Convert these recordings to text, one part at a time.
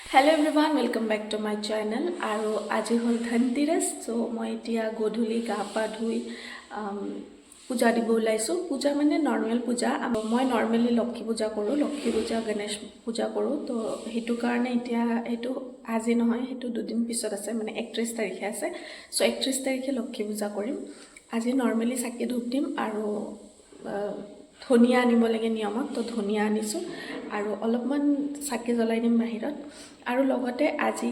hello everyone welcome back to my channel और आज हल धनतेरस सो मैं इतना गधूली गा पा धुई पूजा दी ओलाइसो पूजा माने नर्मेल पूजा मैं नर्मेली लक्ष्मी पूजा करूँ लक्ष्मी पूजा गणेश पूजा करूँ तो हेतु कारणे इतना हेतु आज নহয় हेतु दुदिन पिছত আছে মানে 31 तारिखे আছে सो 31 तारिखे लक्ष्मी पूजा करिम आज नर्मेली चाकी धूप दिम और धनिया आनिब लगे नियमत तो धनिया आनिছোঁ और अलपमान चाकी जलाई दिम बाहिरत और लगते আজি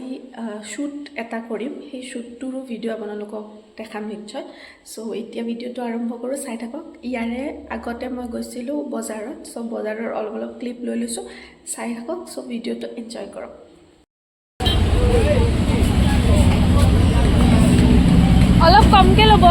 শ্বুট এটা কৰিম সেই শ্বুটটোৰো ভিডিও আপোনালোকক দেখাম নিশ্চয় সো এতিয়া ভিডিওটো আৰম্ভ কৰোঁ চাই থাকক ইয়াৰে আগতে মই গৈছিলোঁ বজাৰত সো বজাৰৰ অলপ অলপ ক্লিপ লৈ লৈছোঁ চাই থাকক সো ভিডিওটো এনজয় কৰক অলপ কমকে ল'ব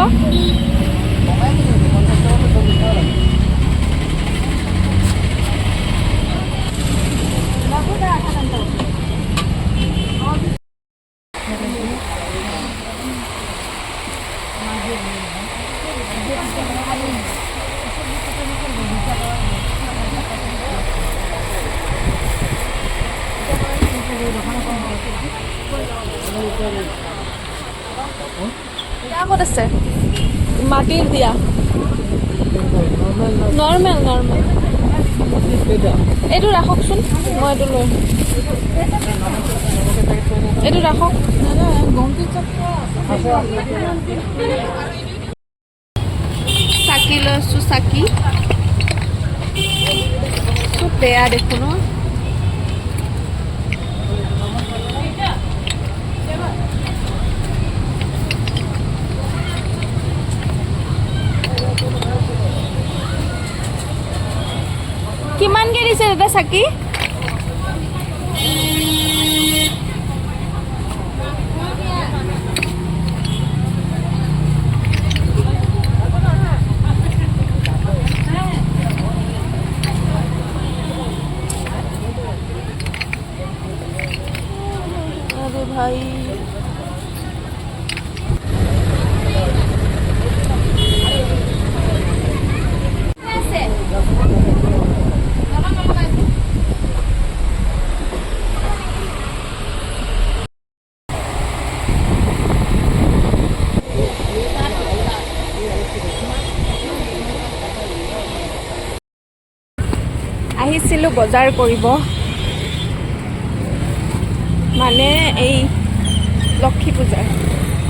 কত আছে মাটির দিয়া নর্মাল নর্মাল এইটো রাখকচোন মই এইটো লৈ এইটো রাখক চাকি লৈছো চাকি খুব বেয়া দেখো ন কিমান কে দিছে দাদা চাকি अरे भाई আহিছিলোঁ বজাৰ কৰিব মানে এই লক্ষ্মী পূজাৰ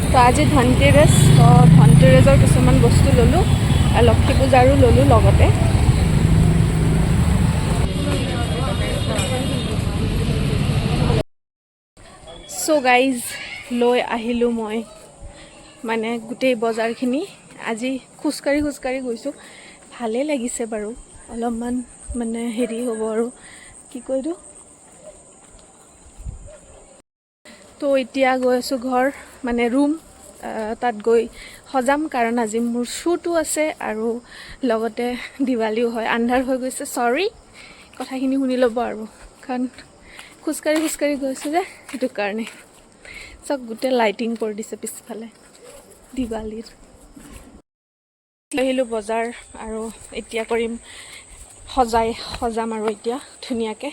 তো আজি ধনতেৰছ তো ধনতেৰছৰ কিছুমান বস্তু ল'লোঁ আৰু লক্ষ্মী পূজাৰো ল'লোঁ লগতে সো গাইজ লৈ আহিলোঁ মই মানে গোটেই বজাৰখিনি আজি খোজকাঢ়ি গৈছোঁ ভালেই লাগিছে বাৰু অলপমান মানে হেৰি হ'ব আৰু কি কৈতো তো এতিয়া গৈ আছোঁ ঘৰ মানে ৰুম তাত গৈ সজাম কাৰণ আজি মোৰ শ্বুটো আছে আৰু লগতে দিৱালীও হয় আন্ধাৰ হৈ গৈছে সৰি কথাখিনি শুনি ল'ব আৰু কাৰণ খোজকাঢ়ি গৈছোঁ যে সেইটো কাৰণে চব গোটেই লাইটিং কৰি দিছে পিছফালে দিৱালীৰ আহিলোঁ বজাৰ আৰু এতিয়া কৰিম সজাম আৰু এতিয়া ধুনীয়াকৈ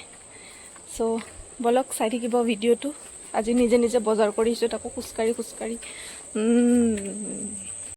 সো বলক চাই থাকিব ভিডিঅ'টো আজি নিজে বজাৰ কৰিছোঁ তাকো খোজকাঢ়ি